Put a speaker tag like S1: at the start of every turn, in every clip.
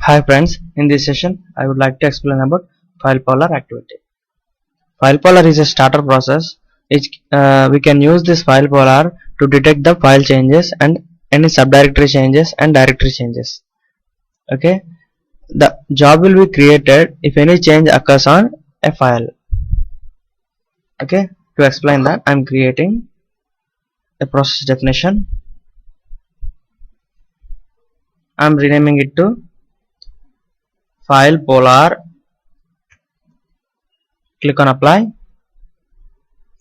S1: Hi friends, in this session I would like to explain about file polar activity. File polar is a starter process. We can use this file polar to detect the file changes and any subdirectory changes and directory changes. Okay, the job will be created if any change occurs on a file. Okay, to explain that I am creating a process definition. I am renaming it to file polar. Click on apply.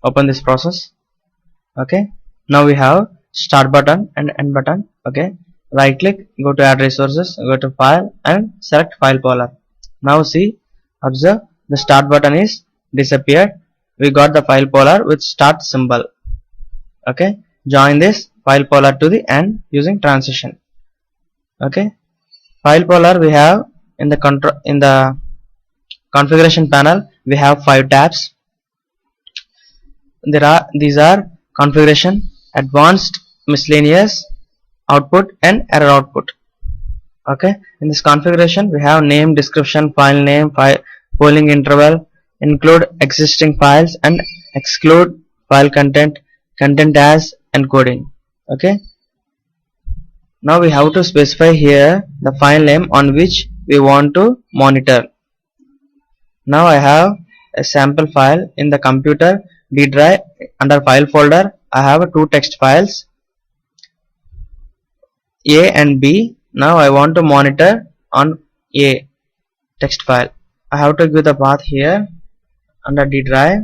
S1: Open this process. Okay, now we have start button and end button. Okay, right click, go to add resources, go to file and select file polar. Now see, observe, the start button is disappeared. We got the file polar with start symbol. Okay, join this file polar to the end using transition. Okay, file polar we have in the configuration panel. We have 5 tabs. These are configuration, advanced, miscellaneous, output and error output. Okay, in this configuration we have name, description, file name, polling interval, include existing files and exclude file content, content as encoding. Okay, now we have to specify here the file name on which we want to monitor. Now I have a sample file in the computer D drive. Under file folder I have 2 text files, A and B. Now I want to monitor on A text file. I have to give the path here under D drive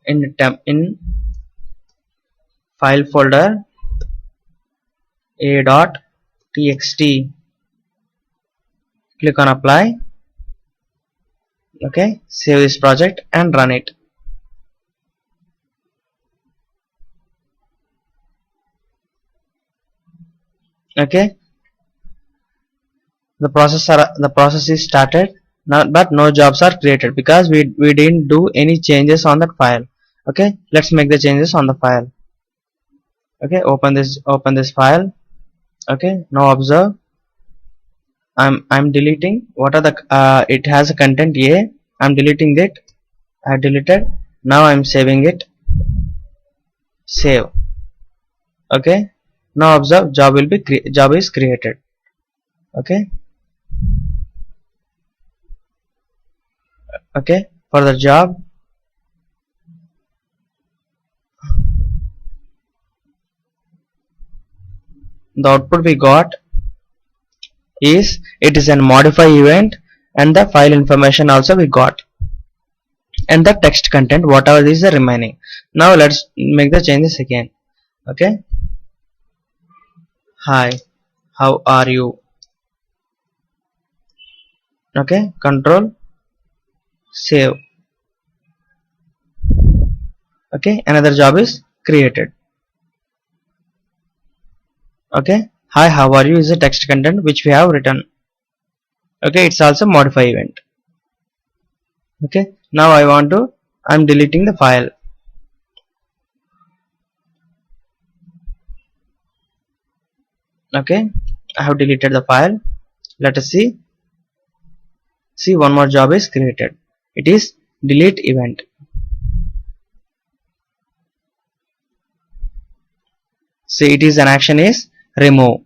S1: in file folder a.txt. Click on apply. Okay, save this project and run it. Okay, the process is started now, but no jobs are created because we didn't do any changes on that file. Okay, let's make the changes on the file. Okay, open this file. Okay, now observe, I'm deleting what are the it has a content A. I'm deleting that. I deleted. Now I'm saving it. Save. Okay, now observe, job is created. Okay, okay, for the job the output we got is it is a modify event and the file information also we got and the text content whatever is the remaining. Now let's make the changes again. Okay, hi, how are you? Okay, control, save. Okay, another job is created. Okay, hi, how are you is the text content which we have written. Okay, it's also modify event. Okay, now I'm deleting the file. Okay, I have deleted the file. Let us see one more job is created. It is delete event. See, it is an action is remove.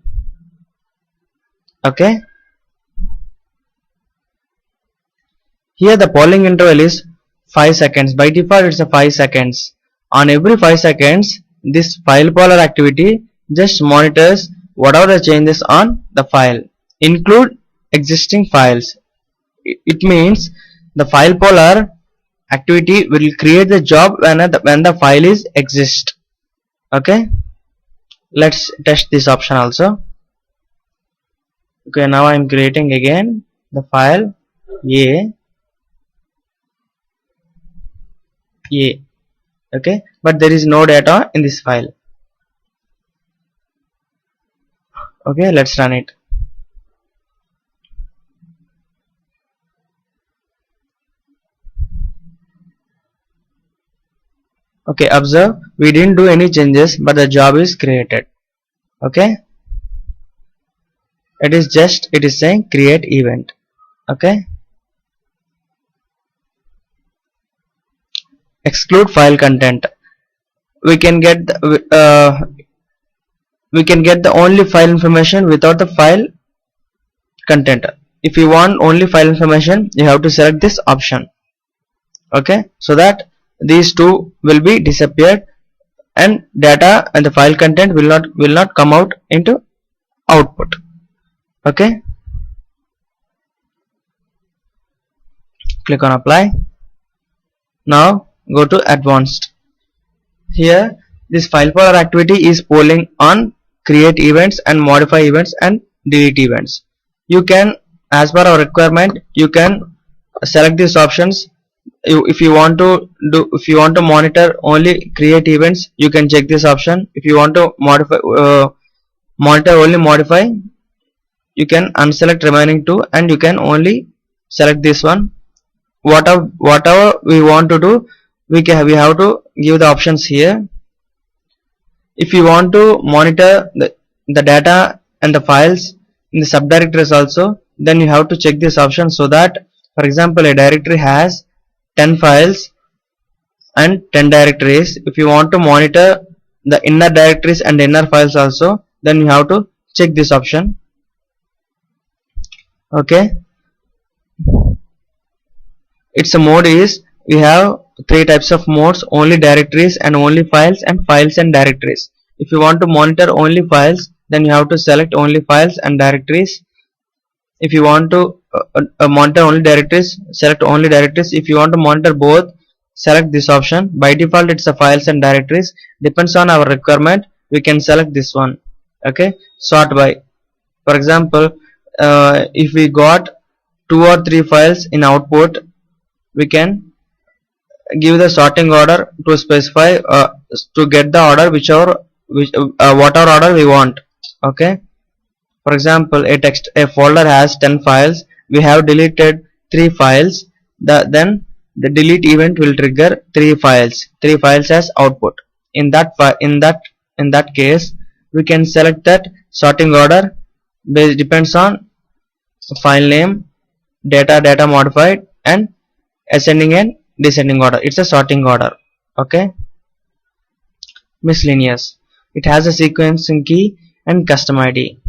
S1: Okay, here the polling interval is 5 seconds. By default it's a 5 seconds. On every 5 seconds this file polar activity just monitors whatever the changes on the file, include existing files. It means the file polar activity will create the job when the file is exist. Okay, let's test this option also. Okay, now I am creating again the file A. Okay, but there is no data in this file. Okay, let's run it. Okay, observe, we didn't do any changes but the job is created. Okay, it is saying create event. Okay, exclude file content. We can get the only file information without the file content. If you want only file information, you have to select this option. Okay, so that these two will be disappeared and data and the file content will not come out into output. Okay, click on apply. Now go to advanced. Here this file poller activity is polling on create events and modify events and delete events. You can, as per our requirement, you can select these options. If you want to monitor only create events, you can check this option. If you want to monitor only modify, you can unselect remaining two and you can only select this one. Whatever we want to do, we have to give the options here. If you want to monitor the data and the files in the subdirectories also, then you have to check this option, so that, for example, a directory has 10 files and 10 directories. If you want to monitor the inner directories and inner files also, then you have to check this option. Okay, its mode is, we have three types of modes: only directories and only files, and files and directories. If you want to monitor only files, then you have to select only files and directories. If you want to monitor only directories, select only directories. If you want to monitor both, select this option. By default it's a files and directories. Depends on our requirement, we can select this one. Okay, sort by. For example, if we got 2 or 3 files in output, we can give the sorting order to specify to get the order whatever order we want. Okay, for example, a folder has 10 files. We have deleted 3 files. Then the delete event will trigger 3 files as output. In that case, we can select that sorting order depends on file name, data modified, and ascending and descending order. It's a sorting order. Okay, miscellaneous. It has a sequencing key and custom ID.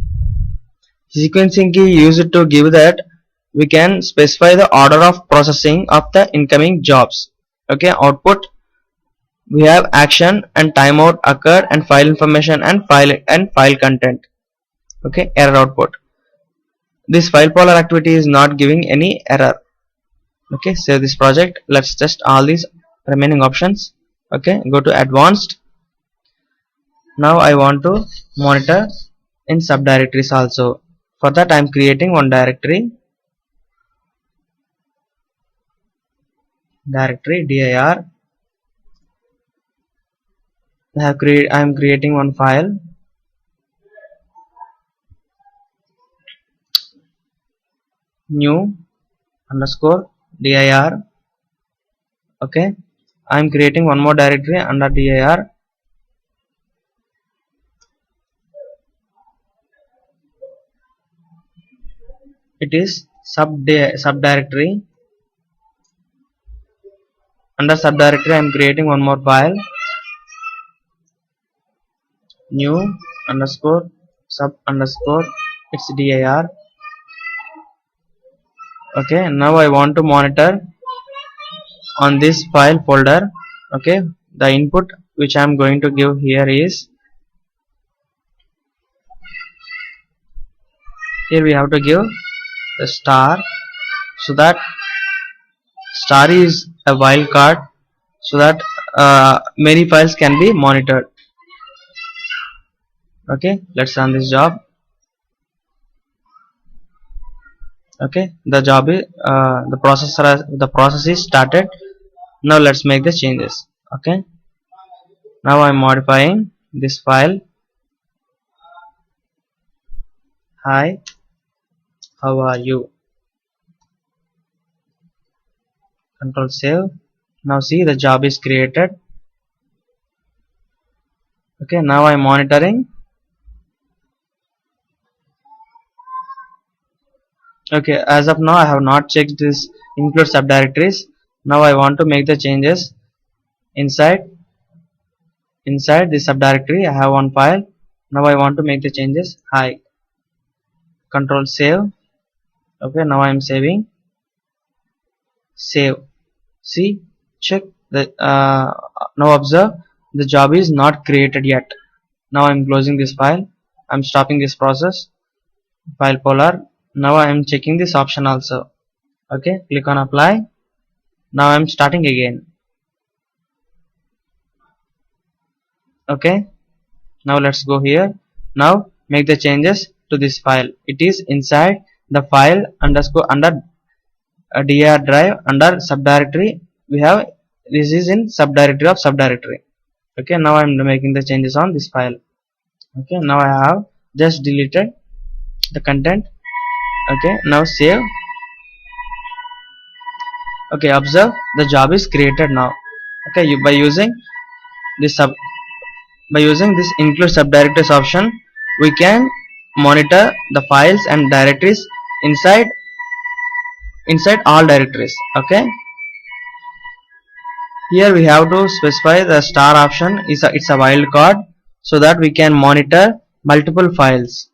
S1: Sequencing key used to give that we can specify the order of processing of the incoming jobs. Okay, output, we have action and timeout occurred and file information and file content. Okay, error output. This file poller activity is not giving any error. Okay, save this project. Let's test all these remaining options. Okay, go to advanced. Now I want to monitor in subdirectories also. For that I am creating one directory dir. I am creating one file, new underscore dir. Okay, I am creating one more directory under dir. It is subdirectory. Under subdirectory I am creating one more file, new underscore sub underscore it's dir. Okay, now I want to monitor on this file folder. Okay, the input which I am going to give here is, here we have to give the star, so that star is a wildcard, so that many files can be monitored. Okay, let's run this job. Okay, the job is the process is started. Now let's make the changes. Okay, now I'm modifying this file. Hi, how are you? Control save. Now see, the job is created. Okay, now I'm monitoring. Okay, as of now I have not checked this include subdirectories. Now I want to make the changes inside the subdirectory. I have one file. Now I want to make the changes. Hi, control save. Okay, now I am saving. Save. See, check the now observe the job is not created yet. Now I am closing this file. I am stopping this process. File polar. Now I am checking this option also. Okay, click on apply. Now I am starting again. Okay, now let's go here. Now make the changes to this file. It is inside the file underscore under dir drive under subdirectory. We have this is in subdirectory of subdirectory. Okay, now I am making the changes on this file. Okay, now I have just deleted the content. Okay, now save. Okay, observe the job is created now. Okay, by using this include subdirectories option, we can monitor the files and directories inside all directories. Okay, here we have to specify the star option is it's a wildcard, so that we can monitor multiple files.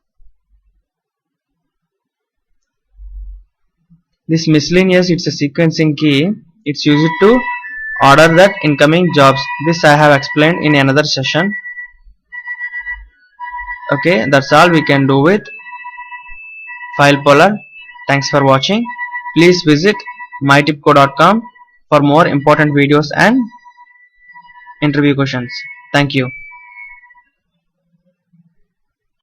S1: This miscellaneous, it's a sequencing key. It's used to order that incoming jobs. This I have explained in another session. Okay, that's all we can do with file polar. Thanks for watching. Please visit mytipco.com for more important videos and interview questions. Thank you.